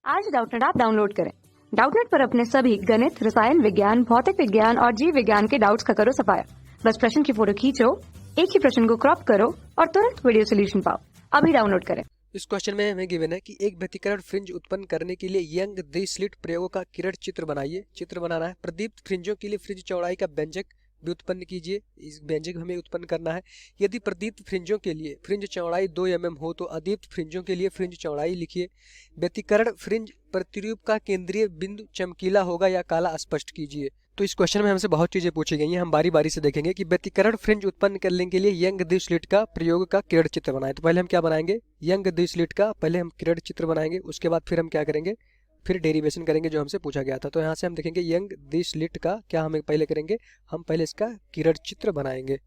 आज Doubtnut app download करें। Doubtnut पर अपने सभी गणित, रसायन विज्ञान, भौतिक विज्ञान और जीव विज्ञान के डाउट्स का करो सफाया। बस प्रश्न की फोटो खींचो, एक ही प्रश्न को क्रॉप करो और तुरंत वीडियो सोल्यूशन पाओ। अभी डाउनलोड करें। इस क्वेश्चन में हमें गिवन है कि एक व्यतिकरण फ्रिंज उत्पन्न करने के लिए यंग द्वि स्लिट प्रयोगों का किरण चित्र बनाइए। चित्र बनाना है। प्रदीप्त फ्रिंजों के लिए फ्रिंज चौड़ाई का व्यंजक भी उत्पन्न कीजिए। इस व्यंजक हमें उत्पन्न करना है। यदि प्रदीप्त फ्रिंजों के लिए फ्रिंज चौड़ाई 2 mm हो तो अदीप्त फ्रिंजों के लिए फ्रिंज चौड़ाई लिखिए। व्यतिकरण फ्रिंज प्रतिरूप का केंद्रीय बिंदु चमकीला होगा या काला, स्पष्ट कीजिए। तो इस क्वेश्चन में हमसे बहुत चीजें पूछी गई हैं। हम बारी बारी से देखेंगे कि व्यतिकरण फ्रिंज उत्पन्न करने के लिए यंग द्विस्लिट का प्रयोग का किरण चित्र बनाएं। तो पहले हम क्या बनाएंगे? यंग द्विस्लिट का पहले हम किरण चित्र बनाएंगे। उसके बाद फिर हम क्या करेंगे? फिर डेरिवेशन करेंगे जो हमसे पूछा गया था। तो यहाँ से हम देखेंगे यंग द्विस्लिट का क्या हमें पहले करेंगे, हम पहले इसका किरण चित्र बनाएंगे।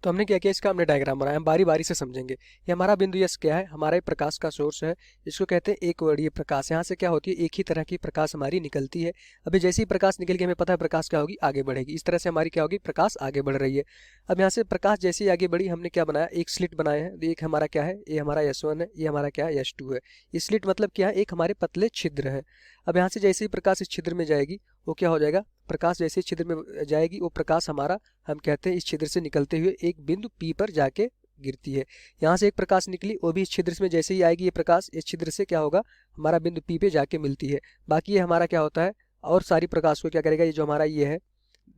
तो हमने क्या किया, इसका हमने डायग्राम बनाया। हम बारी बारी से समझेंगे। ये हमारा बिंदु यस क्या है? हमारे प्रकाश का सोर्स है। इसको कहते हैं एक वर्णीय प्रकाश। यहाँ से क्या होती है, एक ही तरह की प्रकाश हमारी निकलती है। अभी जैसे ही प्रकाश निकल के हमें पता है प्रकाश क्या होगी, आगे बढ़ेगी। इस तरह से हमारी क्या होगी, प्रकाश आगे बढ़ रही है। अब यहाँ से प्रकाश जैसे ही आगे बढ़ी, हमने क्या बनाया, एक स्लिट बनाए हैं। एक हमारा क्या है, ये हमारा S1 है, ये हमारा क्या है, S2 है। ये स्लिट मतलब क्या है, एक हमारे पतले छिद्र है। अब यहाँ से जैसे ही प्रकाश इस छिद्र में जाएगी, वो क्या हो जाएगा, प्रकाश जैसे ही छिद्र में जाएगी वो प्रकाश हमारा, हम कहते हैं इस छिद्र से निकलते हुए एक बिंदु P पर जाके गिरती है। यहाँ से एक प्रकाश निकली, वो भी इस छिद्र में जैसे ही आएगी, ये प्रकाश इस छिद्र से क्या होगा, हमारा बिंदु P पे जाके मिलती है। बाकी ये हमारा क्या होता है, और सारी प्रकाश को क्या करेगा, ये जो हमारा ये है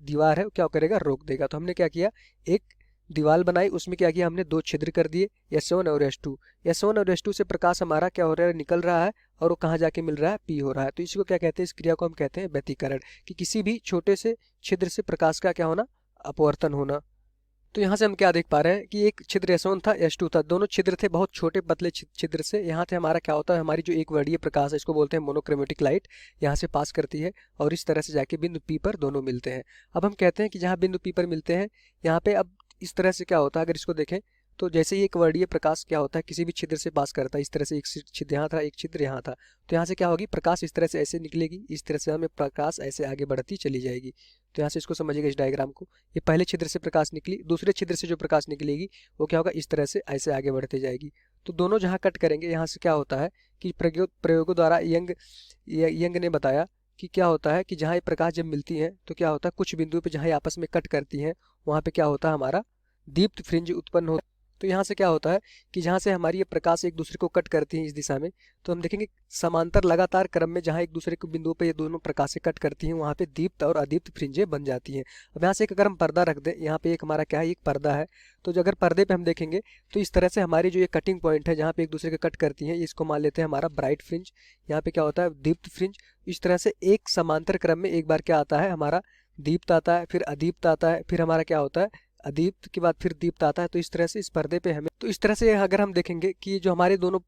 दीवार है, क्या करेगा, रोक देगा। तो हमने क्या किया, एक दीवार बनाई, उसमें क्या किया हमने, 2 छिद्र कर दिए, S1 और S2। S1 और S2 से प्रकाश हमारा क्या हो रहा है, निकल रहा है, और वो कहाँ जाके मिल रहा है, P हो रहा है। तो इसको क्या कहते हैं, इस क्रिया को हम कहते हैं व्यतिकरण, कि किसी भी छोटे से छिद्र से प्रकाश का क्या होना, अपवर्तन होना। तो यहाँ से हम क्या देख पा रहे हैं कि एक छिद्र S1 था, S2 था, दोनों छिद्र थे बहुत छोटे पतले छिद्र से। यहाँ से हमारा क्या होता है, हमारी जो एक वर्णीय प्रकाश है, इसको बोलते हैं मोनोक्रोमेटिक लाइट, यहाँ से पास करती है और इस तरह से जाके बिंदु P पर दोनों मिलते हैं। अब हम कहते हैं कि जहाँ बिंदु P पर मिलते हैं, यहाँ पे अब इस तरह से क्या होता है, अगर इसको देखें तो जैसे ही एक वर्णीय प्रकाश क्या होता है, किसी भी छिद्र से पास करता है, इस तरह से एक छिद्र यहाँ था, एक छिद्र यहाँ था, तो यहाँ से क्या होगी, प्रकाश इस तरह से ऐसे निकलेगी, इस तरह से हमें प्रकाश ऐसे आगे बढ़ती चली जाएगी। तो यहाँ से इसको समझिएगा इस डायग्राम को। ये पहले छिद्र से प्रकाश निकली, दूसरे छिद्र से जो प्रकाश निकलेगी वो क्या होगा, इस तरह से ऐसे आगे बढ़ती जाएगी। तो दोनों जहाँ कट करेंगे, यहाँ से क्या होता है कि प्रयोगों द्वारा यंग ने बताया कि क्या होता है कि जहाँ ये प्रकाश जब मिलती हैं तो क्या होता है, कुछ बिंदुओं पे जहाँ ये आपस में कट करती हैं वहाँ पे क्या होता है, हमारा दीप्त फ्रिंज उत्पन्न होता है। तो यहाँ से क्या होता है कि जहाँ से हमारी ये प्रकाश एक दूसरे को कट करती हैं इस दिशा में, तो हम देखेंगे समांतर लगातार क्रम में जहाँ एक दूसरे के बिंदुओं पे ये दोनों प्रकाशें कट करती हैं, वहाँ पे दीप्त और अदीप्त फ्रिंजें बन जाती हैं। अब यहाँ से एक अगर हम पर्दा रख दें, यहाँ पे एक हमारा क्या है, एक पर्दा है, तो अगर पर्दे पे हम देखेंगे तो इस तरह से हमारी जो ये कटिंग पॉइंट है जहाँ पे एक दूसरे के कट करती हैं, इसको मान लेते हैं हमारा ब्राइट फ्रिंज। यहाँ पे क्या होता है, दीप्त फ्रिंज। इस तरह से एक समांतर क्रम में एक बार क्या आता है, हमारा दीप्त आता है, फिर अदीप्त आता है, फिर हमारा क्या होता है, अदीप्त के बाद फिर दीप्त आता है। तो इस तरह से इस पर्दे पे हमें, तो इस तरह से अगर हम देखेंगे कि जो हमारे दोनों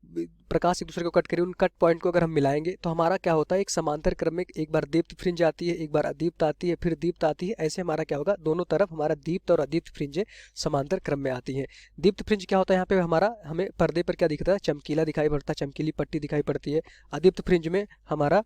प्रकाश एक दूसरे को कट करें, उन कट पॉइंट को अगर हम मिलाएंगे तो हमारा क्या होता है, एक समांतर क्रम में एक बार दीप्त फ्रिंज आती है, एक बार अदीप्त आती है, फिर दीप्त आती है। ऐसे हमारा क्या होगा, दोनों तरफ हमारा दीप्त और अदीप्त फ्रिंजें समांतर क्रम में आती हैं। दीप्त फ्रिंज क्या होता है, यहाँ पे हमारा हमें पर्दे पर क्या दिखता है, चमकीला दिखाई पड़ता है, चमकीली पट्टी दिखाई पड़ती है। अदीप्त फ्रिंज में हमारा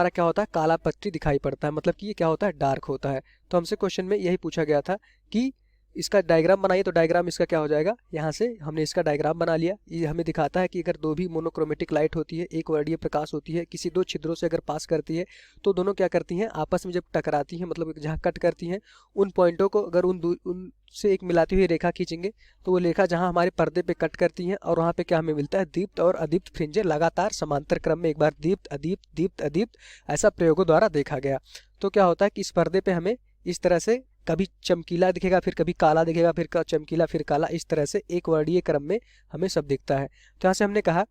क्या होता है, काला पट्टी दिखाई पड़ता है, मतलब कि ये क्या होता है, डार्क होता है। तो हमसे क्वेश्चन में यही पूछा गया था कि इसका डायग्राम बनाइए। तो डायग्राम इसका क्या हो जाएगा, यहाँ से हमने इसका डायग्राम बना लिया। ये हमें दिखाता है कि अगर दो भी मोनोक्रोमेटिक लाइट होती है, एक वर्णीय प्रकाश होती है, किसी 2 छिद्रों से अगर पास करती है तो दोनों क्या करती हैं, आपस में जब टकराती हैं, मतलब जहाँ कट करती हैं, उन पॉइंटों को अगर उनसे एक मिलाती हुई रेखा खींचेंगे तो वो रेखा जहाँ हमारे पर्दे पे कट करती हैं, और वहाँ पे क्या हमें मिलता है, दीप्त और अदीप्त फ्रिंजें लगातार समांतर क्रम में एक बार दीप्त अदीप्त दीप्त अदीप्त, ऐसा प्रयोगों द्वारा देखा गया। तो क्या होता है कि इस पर्दे पे हमें इस तरह से कभी चमकीला दिखेगा, फिर कभी काला दिखेगा, फिर चमकीला, फिर काला, इस तरह से एक वर्णीय क्रम में हमें सब दिखता है। तो यहाँ से हमने कहा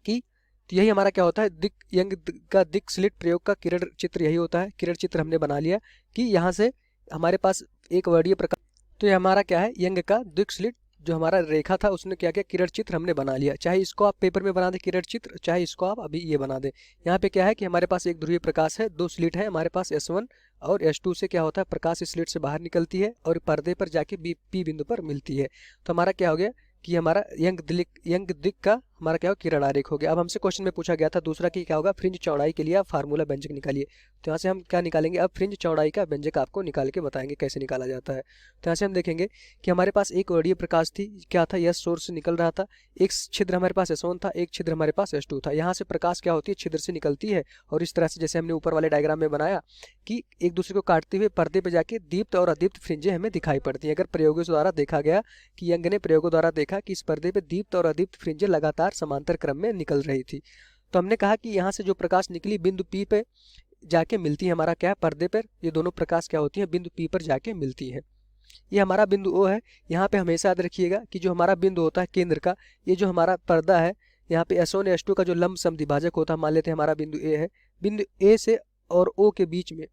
कि तो यही हमारा क्या होता है, यंग का दिक स्लिट प्रयोग का किरण चित्र यही होता है। किरण चित्र हमने बना लिया कि यहाँ से हमारे पास एक वर्णीय प्रकाश, तो ये हमारा क्या है, यंग का दिक स्लिट जो हमारा रेखा था उसने क्या किया, किरण चित्र हमने बना लिया। चाहे इसको आप पेपर में बना दें किरण चित्र, चाहे इसको आप अभी ये बना दें। यहाँ पे क्या है कि हमारे पास एक ध्रुवीय प्रकाश है, 2 स्लिट है हमारे पास, S1 और S2 से क्या होता है, प्रकाश इस स्लिट से बाहर निकलती है और पर्दे पर जाके P बिंदु पर मिलती है। तो हमारा क्या हो गया कि हमारा यंग दिक का हमारा क्या हो, किरण आरेख हो गया। अब हमसे क्वेश्चन में पूछा गया था दूसरा कि क्या होगा, फ्रिंज चौड़ाई के लिए आप फार्मूला व्यंजक निकालिए। तो यहाँ से हम क्या निकालेंगे, अब फ्रिंज चौड़ाई का व्यंजक आपको निकाल के बताएंगे कैसे निकाला जाता है। तो यहाँ से हम देखेंगे कि हमारे पास एक वर्णीय प्रकाश थी, क्या था, यस सोर्स से निकल रहा था, एक छिद्र हमारे पास S1 था, एक छिद्र हमारे पास S2 था। यहाँ से प्रकाश क्या होती है, छिद्र से निकलती है और इस तरह से जैसे हमने ऊपर वाले डायग्राम में बनाया कि एक दूसरे को काटते हुए पर्दे पे जाके दीप्त और अदीप्त फ्रिंजें हमें दिखाई पड़ती हैं। अगर प्रयोगों द्वारा देखा गया कि यंग ने प्रयोगों द्वारा देखा कि इस पर्दे पे दीप्त और अदीप्त फ्रिंजें लगातार समांतर क्रम में निकल रही थी, तो हमने कहा कि यहाँ से जो प्रकाश निकली बिंदु P पे जाके मिलती है, हमारा क्या है, पर्दे पर ये दोनों प्रकाश क्या होती है, बिंदु P पर जाके मिलती है। ये हमारा बिंदु O है। यहाँ पे हमेशा याद रखिएगा कि जो हमारा बिंदु होता है केंद्र का, ये जो हमारा पर्दा है, यहाँ पे S1 S2 का जो लंब समद्विभाजक होता है, मान लेते हैं हमारा बिंदु A है, बिंदु A से और O के बीच में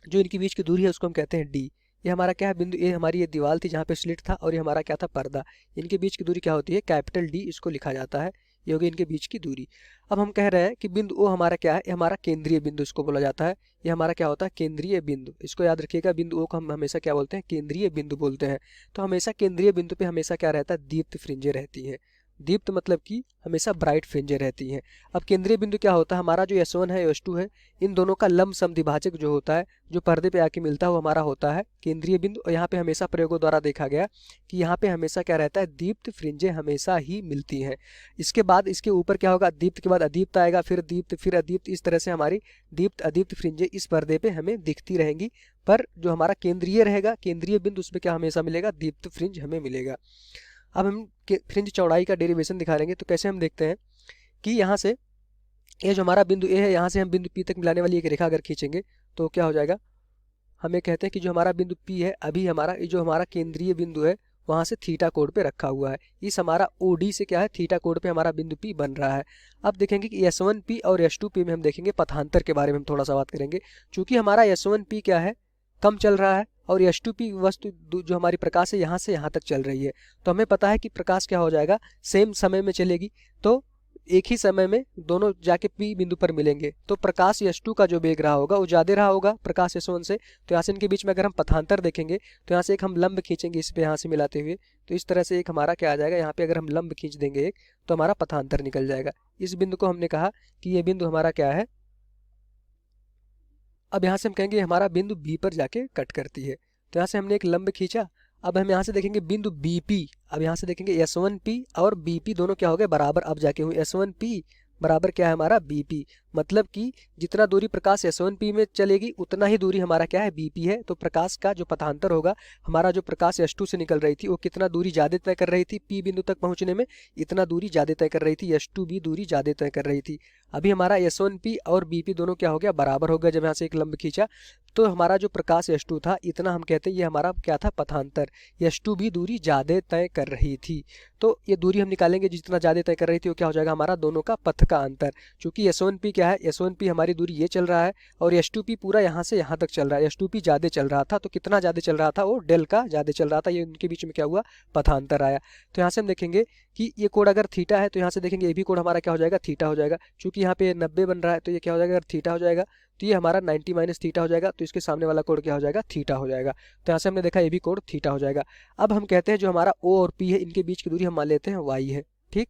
जो इनके बीच की दूरी है उसको हम कहते हैं D। ये हमारा क्या है, बिंदु A हमारी ये दीवार थी जहाँ पे स्लिट था और ये हमारा क्या था, पर्दा। इनके बीच की दूरी क्या होती है, कैपिटल D, इसको लिखा जाता है, ये होगी इनके बीच की दूरी। अब हम कह रहे हैं कि बिंदु O हमारा क्या है, ये हमारा केंद्रीय बिंदु इसको बोला जाता है। ये हमारा क्या होता है, केंद्रीय बिंदु। इसको याद रखिएगा, बिंदु O को हम हमेशा क्या बोलते हैं, केंद्रीय बिंदु बोलते हैं। तो हमेशा केंद्रीय बिंदु पे हमेशा क्या रहता है, दीप्त फ्रिंजें रहती हैं। दीप्त मतलब कि हमेशा ब्राइट फ्रिंजें रहती हैं। अब केंद्रीय बिंदु क्या होता है, हमारा जो S1 है S2 है, इन दोनों का लंब समद्विभाजक जो होता है, जो पर्दे पे आके मिलता है, वो हमारा होता है केंद्रीय बिंदु। और यहाँ पे हमेशा प्रयोगों द्वारा देखा गया कि यहाँ पे हमेशा क्या रहता है, दीप्त फ्रिंजें हमेशा ही मिलती हैं। इसके बाद इसके ऊपर क्या होगा, दीप्त के बाद अदीप्त आएगा, फिर दीप्त, फिर अदीप्त, इस तरह से हमारी दीप्त अदीप्त फ्रिंजें इस पर्दे पे हमें दिखती रहेंगी। पर जो हमारा केंद्रीय रहेगा, केंद्रीय बिंदु, उस पर क्या हमेशा मिलेगा, दीप्त फ्रिंज हमें मिलेगा। अब हम फ्रिंज चौड़ाई का डेरिवेशन दिखा लेंगे। तो कैसे हम देखते हैं कि यहाँ से ये जो हमारा बिंदु A है, यहाँ से हम बिंदु P तक मिलाने वाली एक रेखा अगर खींचेंगे तो क्या हो जाएगा, हमें कहते हैं कि जो हमारा बिंदु P है, अभी हमारा ये जो हमारा केंद्रीय बिंदु है वहाँ से थीटा कोण पे रखा हुआ है। इस हमारा OD से क्या है, थीटा कोण पे हमारा बिंदु P बन रहा है। अब देखेंगे कि S1P और S2P में हम देखेंगे पथांतर के बारे में हम थोड़ा सा बात करेंगे। चूंकि हमारा S1P क्या है, कम चल रहा है और S2P वस्तु जो हमारी प्रकाश है यहाँ से यहाँ तक चल रही है, तो हमें पता है कि प्रकाश क्या हो जाएगा, सेम समय में चलेगी, तो एक ही समय में दोनों जाके P बिंदु पर मिलेंगे। तो प्रकाश S2 का जो वेग रहा होगा वो ज़्यादा रहा होगा प्रकाश S1 से। तो यहाँ से इनके बीच में अगर हम पथांतर देखेंगे तो यहाँ से एक हम लंब खींचेंगे इस पे, यहाँ से मिलाते हुए, तो इस तरह से एक हमारा क्या आ जाएगा, यहाँ पे अगर हम लंब खींच देंगे एक, तो हमारा पथांतर निकल जाएगा। इस बिंदु को हमने कहा कि ये बिंदु हमारा क्या है। अब यहाँ से हम कहेंगे हमारा बिंदु B पर जाके कट करती है। तो यहाँ से हमने एक लंब खींचा। अब हम यहाँ से देखेंगे बिंदु BP। अब यहाँ से देखेंगे S1P और BP दोनों क्या हो गए, बराबर। अब जाके हुए S1P बराबर क्या है हमारा BP, मतलब कि जितना दूरी प्रकाश S1P में चलेगी उतना ही दूरी हमारा क्या है, BP है। तो प्रकाश का जो पथांतर होगा, हमारा जो प्रकाश S2 से निकल रही थी वो कितना दूरी ज़्यादा तय कर रही थी, P बिंदु तक पहुँचने में इतना दूरी ज़्यादा तय कर रही थी, S2 भी दूरी ज़्यादा तय कर रही थी। अभी हमारा S1P और BP दोनों क्या हो गया, बराबर हो गया। जब यहाँ से एक लंब खींचा तो हमारा जो प्रकाश S2 था, इतना हम कहते हैं ये हमारा क्या था, पथांतर। S2 भी दूरी ज़्यादा तय कर रही थी, तो ये दूरी हम निकालेंगे जितना ज़्यादा तय कर रही थी वो क्या हो जाएगा, हमारा दोनों का पथ का अंतर। चूंकि S1P क्या है, S1P हमारी दूरी ये चल रहा है और S2P पूरा यहाँ से यहाँ तक चल रहा है। S2P ज़्यादा चल रहा था, तो कितना ज़्यादा चल रहा था, वो डेल का ज़्यादा चल रहा था। ये उनके बीच में क्या हुआ, पथांतर आया। तो यहाँ से हम देखेंगे कि ये कोण अगर थीटा है तो यहाँ से देखेंगे ये भी कोण हमारा क्या हो जाएगा, थीटा हो जाएगा। चूंकि यहाँ पे 90 बन रहा है तो ये क्या हो जाएगा, अगर थीटा हो जाएगा तो ये हमारा 90 माइनस थीटा हो जाएगा, तो इसके सामने वाला कोण क्या हो जाएगा, थीटा हो जाएगा। तो यहाँ से हमने देखा ये भी कोण थीटा हो जाएगा। अब हम कहते हैं जो हमारा O और P है, इनके बीच की दूरी हम मान लेते हैं y है, ठीक।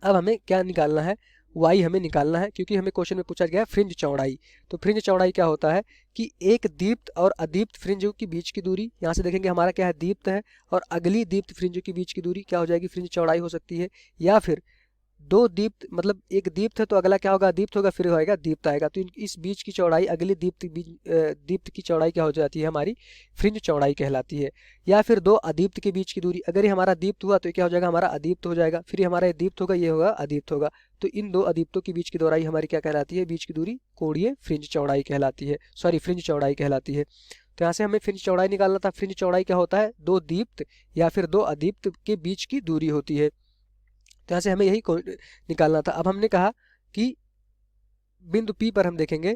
अब हमें क्या निकालना है, y हमें निकालना है, क्योंकि हमें क्वेश्चन में पूछा गया है फ्रिंज चौड़ाई। तो फ्रिंज चौड़ाई क्या होता है कि एक दीप्त और अदीप्त फ्रिंजों के बीच की दूरी, यहाँ से देखेंगे हमारा क्या है, दीप्त है, और अगली दीप्त फ्रिंजों के बीच की दूरी क्या हो जाएगी, फ्रिंज चौड़ाई हो सकती है। या फिर दो दीप्त, मतलब एक दीप्त है तो अगला क्या होगा, दीप्त होगा, फिर होएगा दीप्त आएगा, तो इस बीच की चौड़ाई, अगली दीप्त की चौड़ाई क्या हो जाती है, हमारी फ्रिंज चौड़ाई कहलाती है। या फिर दो अदीप्त के बीच की दूरी, अगर ये हमारा दीप्त हुआ तो ये क्या हो जाएगा, हमारा अदीप्त हो जाएगा, फिर हमारा ये दीप्त होगा, ये होगा अदीप्त होगा। तो इन दो अदीप्तों के बीच की चौड़ाई हमारी क्या कहलाती है, बीच की दूरी कोणीय फ्रिंज चौड़ाई कहलाती है, सॉरी फ्रिंज चौड़ाई कहलाती है। तो यहाँ से हमें फ्रिंज चौड़ाई निकालना था। फ्रिंज चौड़ाई क्या होता है, दो दीप्त या फिर दो अदीप्त के बीच की दूरी होती है। तो यहाँ से हमें यही निकालना था। अब हमने कहा कि बिंदु P पर हम देखेंगे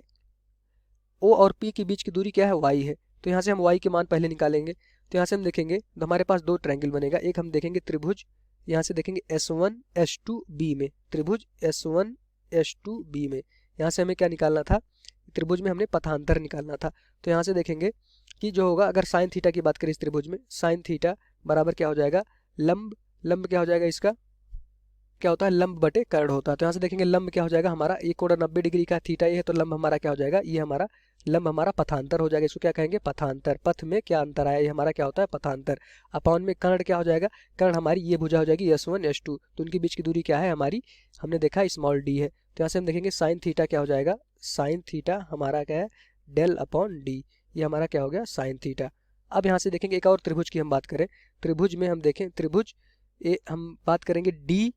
O और P के बीच की दूरी क्या है, y है। तो यहाँ से हम y के मान पहले निकालेंगे। तो यहाँ से हम देखेंगे तो हमारे पास दो ट्रायंगल बनेगा। एक हम देखेंगे त्रिभुज, यहाँ से देखेंगे S1 S2 B में, त्रिभुज S1 S2 B में। यहाँ से हमें क्या निकालना था, त्रिभुज में हमने पथांतर निकालना था। तो यहाँ से देखेंगे कि जो होगा, अगर साइन थीटा की बात करें इस त्रिभुज में, साइन थीटा बराबर क्या हो जाएगा, लंब क्या हो जाएगा इसका, क्या होता है, लंब बटे कर्ण होता है। तो यहाँ से देखेंगे लंब क्या हो जाएगा हमारा, ये कोण 90 डिग्री का थीटा ये है, तो लंब हमारा क्या हो जाएगा, ये हमारा लंब हमारा पथांतर हो जाएगा। इसको क्या कहेंगे, पथांतर। पथ में क्या अंतर आया, ये हमारा क्या होता है, पथांतर। अपॉन में कर्ण क्या हो जाएगा, कर्ण हमारी ये भुजा हो जाएगी S1 S2, तो उनके बीच की दूरी क्या है हमारी, हमने देखा स्मॉल d है। तो यहाँ से हम देखेंगे साइन थीटा क्या हो जाएगा, साइन थीटा हमारा क्या है, डेल अपॉन डी, ये हमारा क्या हो गया, साइन थीटा। अब यहाँ से देखेंगे एक और त्रिभुज की हम बात करें, त्रिभुज में हम देखें त्रिभुज हम बात करेंगे डी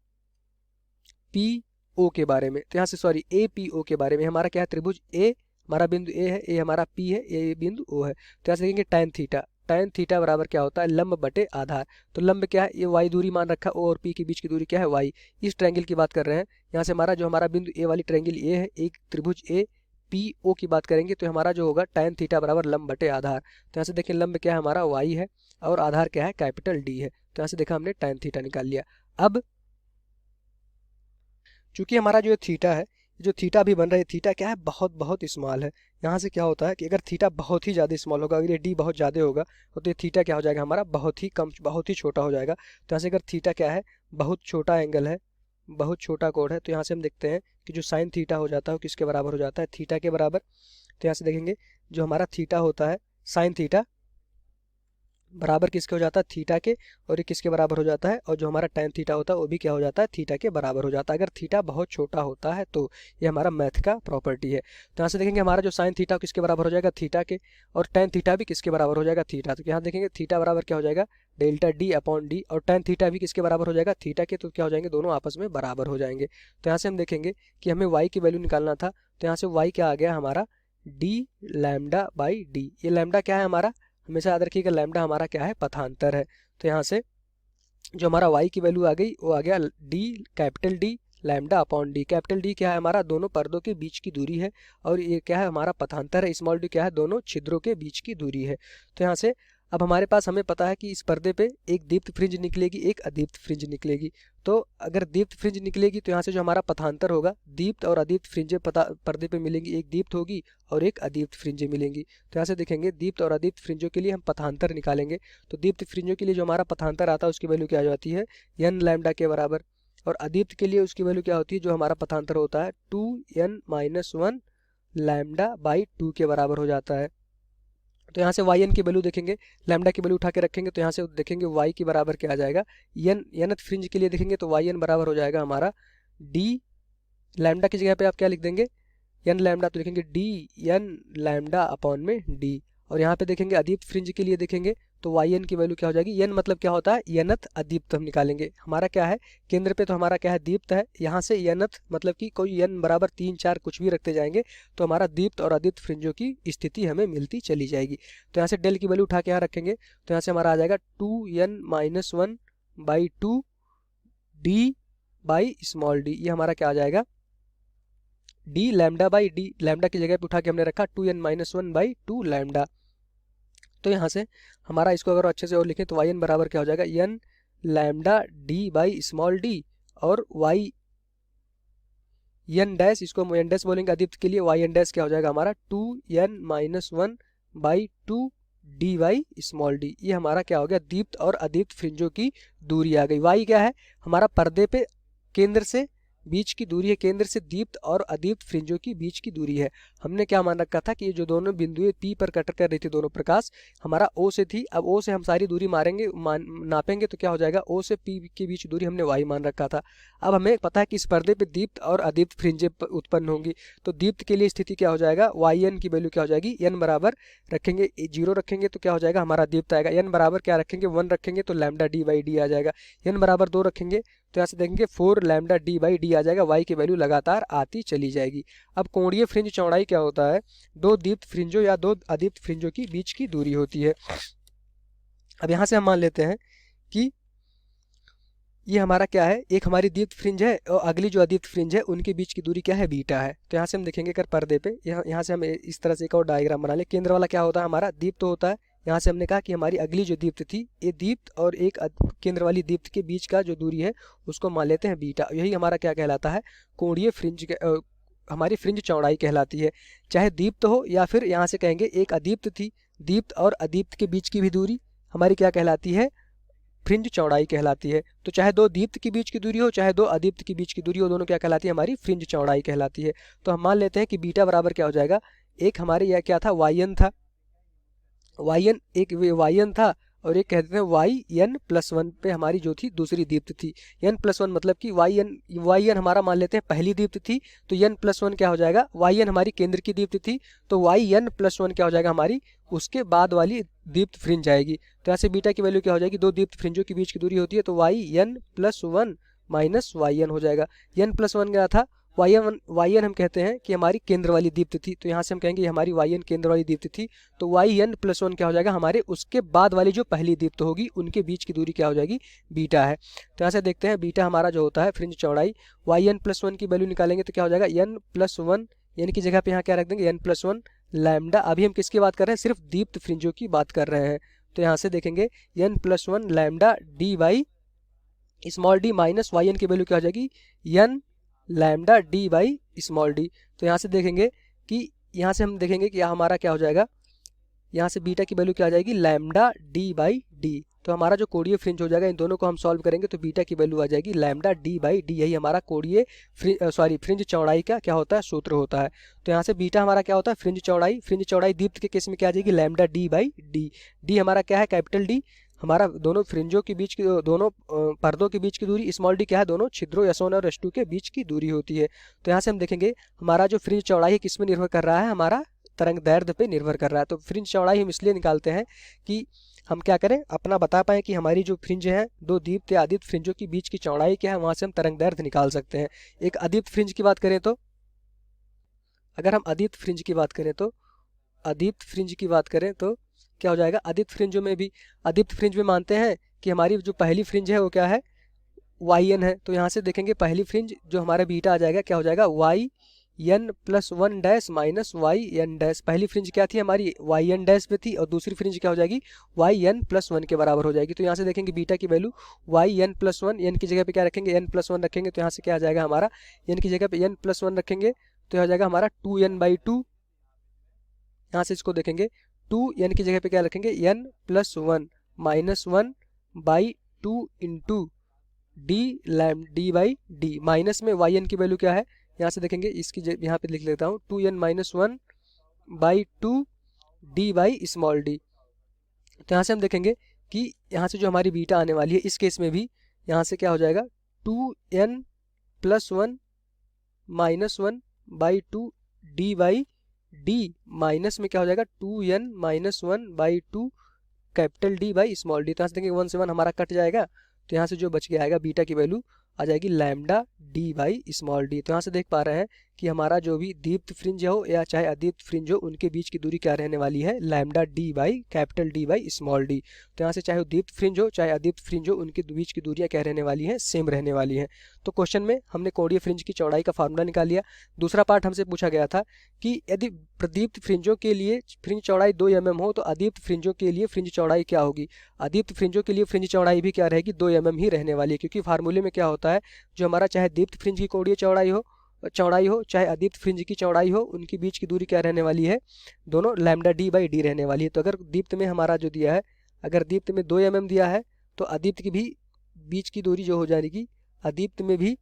पी ओ के बारे में। तो यहाँ से सॉरी ए पी ओ के बारे में, हमारा क्या है, त्रिभुज ए हमारा बिंदु ए है, ए हमारा पी है, ए बिंदु ओ है। तो यहाँ से देखेंगे tan थीटा, tan थीटा बराबर क्या होता है, लंब बटे आधार। तो लंब क्या है, ये y दूरी मान रखा, ओ और पी के बीच की दूरी क्या है, y। इस ट्रायंगल की बात कर रहे हैं। यहाँ से हमारा जो हमारा बिंदु ए वाली ट्रायंगल ए है, एक त्रिभुज ए पी ओ की बात करेंगे तो हमारा जो होगा tan थीटा बराबर लंब बटे आधार। तो यहाँ से देखिए लंब क्या है हमारा, y है, और आधार क्या है, कैपिटल D है। तो यहाँ से देखा हमने tan थीटा निकाल लिया। अब चूंकि हमारा जो थीटा है, जो थीटा भी बन रहा है, थीटा क्या है, बहुत बहुत स्मॉल है। यहाँ से क्या होता है कि अगर थीटा बहुत ही ज़्यादा स्मॉल होगा, अगर ये डी बहुत ज़्यादा होगा तो ये थीटा क्या हो जाएगा हमारा, बहुत ही कम, बहुत ही छोटा हो जाएगा। तो यहाँ से अगर थीटा क्या है, बहुत छोटा एंगल है, बहुत छोटा कोण है, तो यहाँ से हम देखते हैं कि जो साइन थीटा हो जाता है वो किसके बराबर हो जाता है, थीटा के बराबर। तो यहाँ से देखेंगे जो हमारा थीटा होता है, साइन थीटा बराबर किसके हो जाता है, थीटा के, और ये किसके बराबर हो जाता है, और जो हमारा tan थीटा होता है वो भी क्या हो जाता है, थीटा के बराबर हो जाता है। अगर थीटा बहुत छोटा होता है तो ये हमारा मैथ का प्रॉपर्टी है। तो यहाँ से देखेंगे हमारा जो साइन थीटा किसके बराबर हो जाएगा, थीटा के, और tan थीटा भी किसके बराबर हो जाएगा, थीटा। तो यहाँ देखेंगे थीटा बराबर क्या हो जाएगा, डेल्टा डी अपॉन डी, और tan थीटा भी किसके बराबर हो जाएगा, थीटा के। तो क्या हो जाएंगे, दोनों आपस में बराबर हो जाएंगे। तो यहाँ से हम देखेंगे कि हमें y की वैल्यू निकालना था, तो यहाँ से y क्या आ गया हमारा, डी लैम्डा बाई डी। ये लैम्डा क्या है हमारा, हमेशा याद रखिएगा लैम्डा हमारा क्या है, पथांतर है। तो यहाँ से जो हमारा y की वैल्यू आ गई वो आ गया d, capital D lambda upon D. Capital D क्या है हमारा, दोनों पर्दों के बीच की दूरी है, और ये क्या है हमारा पथांतर है, स्मॉल d क्या है, दोनों छिद्रों के बीच की दूरी है। तो यहाँ से अब हमारे पास हमें पता है कि इस पर्दे पे एक दीप्त फ्रिंज निकलेगी, एक अदीप्त फ्रिंज निकलेगी। तो अगर दीप्त फ्रिंज निकलेगी तो यहाँ से जो हमारा पथांतर होगा, दीप्त और अदीप्त फ्रिंजें पर्दे पे मिलेंगी, एक दीप्त होगी और एक अदीप्त फ्रिंजें मिलेंगी। तो यहाँ से देखेंगे दीप्त और अदीप्त फ्रिंजों के लिए हम पथांतर निकालेंगे। तो दीप्त फ्रिंजों के लिए जो हमारा पथांतर आता है उसकी वैल्यू क्या हो जाती है, n लैम्डा के बराबर, और अदीप्त के लिए उसकी वैल्यू क्या होती है, जो हमारा पथांतर होता है 2n-1 लैम्डा बाई 2 के बराबर हो जाता है। तो यहाँ से yn की वैल्यू देखेंगे, लैम्डा की वैल्यू उठा के रखेंगे तो यहाँ से देखेंगे y की बराबर क्या आ जाएगा, nth फ्रिंज के लिए देखेंगे तो yn बराबर हो जाएगा हमारा d, लैम्डा की जगह पे आप क्या लिख देंगे, n लैम्डा, तो लिखेंगे d n लैम्डा अपॉन में d। और यहाँ पे देखेंगे अदीप्त फ्रिंज के लिए देखेंगे तो yn की वैल्यू क्या हो जाएगी, n मतलब क्या होता है, nth अदीप्त हम निकालेंगे। हमारा क्या है, केंद्र पे तो हमारा क्या है, दीप्त है, यहाँ से nth मतलब कि कोई n बराबर 3 4 कुछ भी रखते जाएंगे तो हमारा दीप्त और अदीप्त फ्रिंजों की स्थिति हमें मिलती चली जाएगी। तो यहाँ से डेल की वैल्यू उठा के यहाँ रखेंगे तो यहाँ से हमारा आ जाएगा 2n-1 by 2 d by small d, ये हमारा क्या आ जाएगा, d lambda by d, lambda की जगह पे उठा के हमने रखा 2n-1 बाई 2 लैम्डा। तो यहाँ से हमारा इसको अगर अच्छे से और लिखें तो yn बराबर क्या हो जाएगा, n lambda d by small d, और y n डैश, इसको हम n डैश बोलेंगे अदीप्त के लिए, y n डैश क्या हो जाएगा हमारा 2n-1 by 2 d by small d। ये हमारा क्या हो गया, दीप्त और अदीप्त फ्रिंजों की दूरी आ गई। y क्या है हमारा, पर्दे पे केंद्र से बीच की दूरी है, केंद्र से दीप्त और अदीप्त फ्रिंजों की बीच की दूरी है। हमने क्या मान रखा था कि ये जो दोनों बिंदुएं P पर कट कर रही थी दोनों प्रकाश, हमारा O से थी। अब O से हम सारी दूरी मारेंगे, नापेंगे तो क्या हो जाएगा, O से P के बीच दूरी हमने y मान रखा था। अब हमें पता है कि इस पर्दे पे दीप्त और अदीप्त फ्रिंजें उत्पन्न होंगी, तो दीप्त के लिए स्थिति क्या हो जाएगा, yn की वैल्यू क्या हो जाएगी, n बराबर रखेंगे 0 रखेंगे तो क्या हो जाएगा हमारा दीप्त आएगा, n बराबर क्या रखेंगे 1 रखेंगे तो लैम्डा d बाई डी आ जाएगा, n बराबर 2 रखेंगे तो यहाँ से देखेंगे 4 लैम्डा d बाई डी आ जाएगा, y की वैल्यू लगातार आती चली जाएगी। अब कोणीय फ्रिंज चौड़ाई क्या होता है, दो दीप्त फ्रिंजों या दो अदीप्त फ्रिंजों की बीच की दूरी होती है। अब यहाँ से हम मान लेते हैं कि ये हमारा क्या है, एक हमारी दीप्त फ्रिंज है और अगली जो अदीप्त फ्रिंज है उनके बीच की दूरी क्या है, बीटा है। तो यहाँ से हम देखेंगे कर पर्दे पे, यहाँ से हम इस तरह से एक और डायग्राम बना ले। केंद्र वाला क्या होता है हमारा, दीप्त होता है। यहाँ से हमने कहा कि हमारी अगली जो दीप्त थी, ये दीप्त और एक केंद्र वाली दीप्त के बीच का जो दूरी है उसको मान लेते हैं बीटा। यही हमारा क्या कहलाता है, कोणीय फ्रिंज, हमारी फ्रिंज चौड़ाई कहलाती है। चाहे दीप्त हो या फिर यहाँ से कहेंगे एक अदीप्त थी, दीप्त और अदीप्त के बीच की भी दूरी हमारी क्या कहलाती है, फ्रिंज चौड़ाई कहलाती है। तो चाहे दो दीप्त के बीच की दूरी हो, चाहे दो अदीप्त के बीच की दूरी हो, दोनों क्या कहलाती है? हमारी फ्रिंज चौड़ाई कहलाती है। तो हम मान लेते हैं कि बीटा बराबर क्या हो जाएगा, एक हमारे यह क्या था, वाई था, एक वाई था, और एक कहते हैं वाई एन प्लस वन पे हमारी जो थी दूसरी दीप्त थी। एन प्लस वन मतलब कि वाई एन हमारा मान लेते हैं पहली दीप्त थी, तो एन प्लस वन क्या हो जाएगा, वाई एन हमारी केंद्र की दीप्त थी, तो वाई एन प्लस वन क्या हो जाएगा, हमारी उसके बाद वाली दीप्त फ्रिंज आएगी। तो यहाँ से बीटा की वैल्यू क्या हो जाएगी, दो दीप्त फ्रिंजों के बीच की दूरी होती है, तो Y N plus one minus Y N हो जाएगा। एन प्लस वन क्या था, वाई एन हम कहते हैं कि हमारी केंद्र वाली दीप्त थी, तो यहाँ से हम कहेंगे हमारी वाई एन केंद्र वाली दीप्त थी, तो वाई एन प्लस वन क्या हो जाएगा, हमारे उसके बाद वाली जो पहली दीप्त होगी उनके बीच की दूरी क्या हो जाएगी, बीटा है। तो यहाँ से देखते हैं बीटा हमारा जो होता है फ्रिंज चौड़ाई, वाई एन प्लस वन की वैल्यू निकालेंगे तो क्या हो जाएगा, एन प्लस वन, एन की जगह पे यहाँ क्या रख देंगे, एन प्लस वन लैम्डा। अभी हम किसकी बात कर रहे हैं, सिर्फ दीप्त फ्रिंजों की बात कर रहे हैं। तो यहाँ से देखेंगे N plus one lambda D by small D minus Y N की वैल्यू क्या हो जाएगी, N lambda D by small D. तो यहाँ से देखेंगे कि यहाँ से हम देखेंगे कि हमारा क्या हो जाएगा, यहाँ से बीटा की वैल्यू क्या आ जाएगी, लैम्डा डी बाई डी। तो हमारा जो कोणीय फ्रिंज हो जाएगा, इन दोनों को हम सॉल्व करेंगे तो बीटा की वैल्यू आ जाएगी लैम्डा डी बाई डी। यही हमारा कोणीय फ्रिंज चौड़ाई का क्या होता है, सूत्र होता है। तो यहाँ से बीटा हमारा क्या होता है, फ्रिंज चौड़ाई दीप्त के केस में क्या आ जाएगी, lambda D by D. D हमारा क्या है, कैपिटल डी, हमारा दोनों फ्रिंजों के बीच की, दोनों पर्दों के बीच की दूरी, स्मॉल डी क्या है, दोनों छिद्रों S1 और S2 के बीच की दूरी होती है। तो यहाँ से हम देखेंगे हमारा जो फ्रिंज चौड़ाई है किस में निर्भर कर रहा है, हमारा तरंग दैर्ध्य पे निर्भर कर रहा है। तो फ्रिंज चौड़ाई हम इसलिए निकालते हैं कि हम क्या करें, अपना बता पाएं कि हमारी जो फ्रिंज है दो दीप्त या अदीप्त फ्रिंजों के बीच की चौड़ाई क्या है, वहां से हम तरंग दैर्ध्य निकाल सकते हैं। एक अदीप्त फ्रिंज की बात करें तो, अगर हम अदीप्त फ्रिंज की बात करें तो, अदीप्त फ्रिंज की बात करें तो क्या हो जाएगा, अदीप्त फ्रिंजों में भी, अदीप्त फ्रिंज में मानते हैं कि हमारी जो पहली फ्रिंज है वो क्या है, वाई एन है। तो यहाँ से देखेंगे पहली फ्रिंज जो हमारा बीटा आ जाएगा क्या हो जाएगा, Y N plus one dash minus Y N dash. पहली फ्रिंज क्या थी हमारी, वाई एन डैश पे थी, और दूसरी फ्रिंज क्या हो जाएगी, वाई एन प्लस वन के बराबर हो जाएगी। तो यहाँ से देखेंगे बीटा की value Y N plus one, N की जगह पे क्या रखेंगे, एन प्लस वन रखेंगे, तो यहाँ से क्या आ जाएगा हमारा, एन की जगह पे एन प्लस वन रखेंगे तो यह हो जाएगा हमारा 2n/2। यहाँ से इसको देखेंगे 2n की जगह पे क्या रखेंगे, n plus one minus one by two into D by D. Minus में वाई एन की वैल्यू क्या है, यहाँ से देखेंगे इसकी यहाँ पे लिख लेता हूँ 2n minus one by two D by small D. तो यहाँ से हम देखेंगे कि यहाँ से जो हमारी बीटा आने वाली है इस केस में भी यहाँ से क्या हो जाएगा 2n plus one minus one by two D by D, minus में क्या हो जाएगा 2n minus one by two capital D by small D. तो यहाँ से देखेंगे 1 से 1 हमारा कट जाएगा, तो यहाँ से जो बच के आएगा बीटा की वैल्यू आ जाएगी lambda D by small D. तो यहाँ से देख पा रहे हैं कि हमारा जो भी दीप्त फ्रिंज हो या चाहे अदीप्त फ्रिंज हो उनके बीच की दूरी क्या रहने वाली है, lambda D by capital D by small D. तो यहाँ से चाहे दीप्त फ्रिंज हो चाहे अदीप्त फ्रिंज हो उनके बीच की दूरियाँ क्या रहने वाली हैं, सेम रहने वाली हैं। तो क्वेश्चन में हमने कोणीय फ्रिंज की चौड़ाई का फार्मूला निकाल लिया। दूसरा पार्ट हमसे पूछा गया था कि यदि प्रदीप्त फ्रिंजों के लिए फ्रिंज चौड़ाई 2 mm हो तो अदीप्त फ्रिंजों के लिए फ्रिंज चौड़ाई क्या होगी। अदीप्त फ्रिंजों के लिए फ्रिंज चौड़ाई भी क्या रहेगी, 2 mm ही रहने वाली है, क्योंकि फार्मूले में क्या होता है, जो हमारा चाहे दीप्त फ्रिंज की कोणीय चौड़ाई हो चाहे अदीप्त फ्रिंज की चौड़ाई हो उनके बीच की दूरी क्या रहने वाली है, दोनों लैम्डा डी बाई डी रहने वाली है। तो अगर दीप्त में हमारा जो दिया है, अगर दीप्त में 2 mm दिया है तो अदीप्त की भी बीच की दूरी जो हो जाएगी, अदीप्त में भी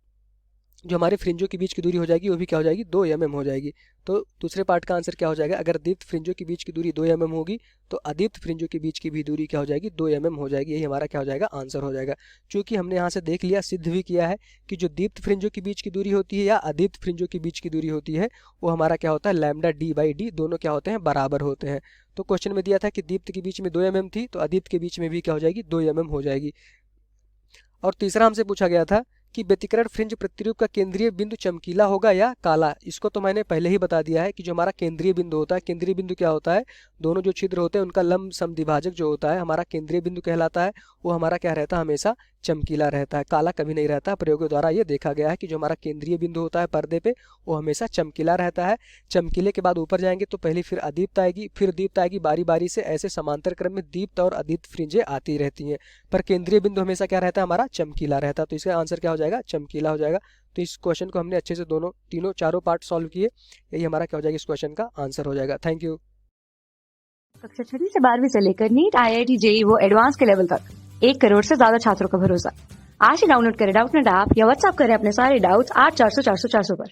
जो हमारे फ्रिंजों के बीच की दूरी हो जाएगी वो भी क्या हो जाएगी, 2 mm हो जाएगी। तो दूसरे पार्ट का आंसर क्या हो जाएगा, अगर दीप्त फ्रिंजों के बीच की दूरी 2 mm होगी तो अदीप्त फ्रिंजों के बीच की भी दूरी क्या हो जाएगी, 2 mm हो जाएगी। यही हमारा क्या हो जाएगा, आंसर हो जाएगा। चूंकि हमने यहाँ से देख लिया, सिद्ध भी किया है कि जो दीप्त फ्रिंजों के बीच की दूरी होती है या अदीप्त फ्रिंजों के बीच की दूरी होती है वो हमारा क्या होता है, लैम्डा डी बाई डी, दोनों क्या होते हैं, बराबर होते हैं। तो क्वेश्चन में दिया था कि दीप्त के बीच में 2 mm थी तो अदीप्त के बीच में भी क्या हो जाएगी, 2 mm हो जाएगी। और तीसरा हमसे पूछा गया था कि व्यतिकरण फ्रिंज प्रतिरूप का केंद्रीय बिंदु चमकीला होगा या काला। इसको तो मैंने पहले ही बता दिया है कि जो हमारा केंद्रीय बिंदु होता है, केंद्रीय बिंदु क्या होता है, दोनों जो छिद्र होते हैं उनका लंब समद्विभाजक जो होता है हमारा केंद्रीय बिंदु कहलाता है, वो हमारा क्या रहता है, हमेशा चमकीला रहता है, काला कभी नहीं रहता। प्रयोगों द्वारा ये देखा गया है कि जो हमारा केंद्रीय बिंदु होता है पर्दे पे वो हमेशा चमकीला रहता है। चमकीले के बाद ऊपर जाएंगे तो पहले फिर अदीप्त आएगी, फिर दीप्त आएगी, बारी बारी से ऐसे समांतर क्रम में दीप्त और अदीप्त फ्रिंजें आती रहती हैं, पर केंद्रीय बिंदु हमेशा क्या रहता है, हमारा चमकीला रहता है। तो इसका आंसर क्या हो जाएगा, चमकीला हो जाएगा। तो इस क्वेश्चन को हमने अच्छे से चारों पार्ट सॉल्व किए, यही हमारा क्या हो जाएगा, इस क्वेश्चन का आंसर हो जाएगा। Thank you. कक्षा 6वीं से 12वीं से लेकर नीट, IIT, JEE वो एडवांस के लेवल तक 1 करोड़ से ज्यादा छात्रों का भरोसा। आज ही डाउनलोड करें डाउटनेट ऐप या व्हाट्सएप करें अपने सारे डाउट्स 8400 400 400 पर।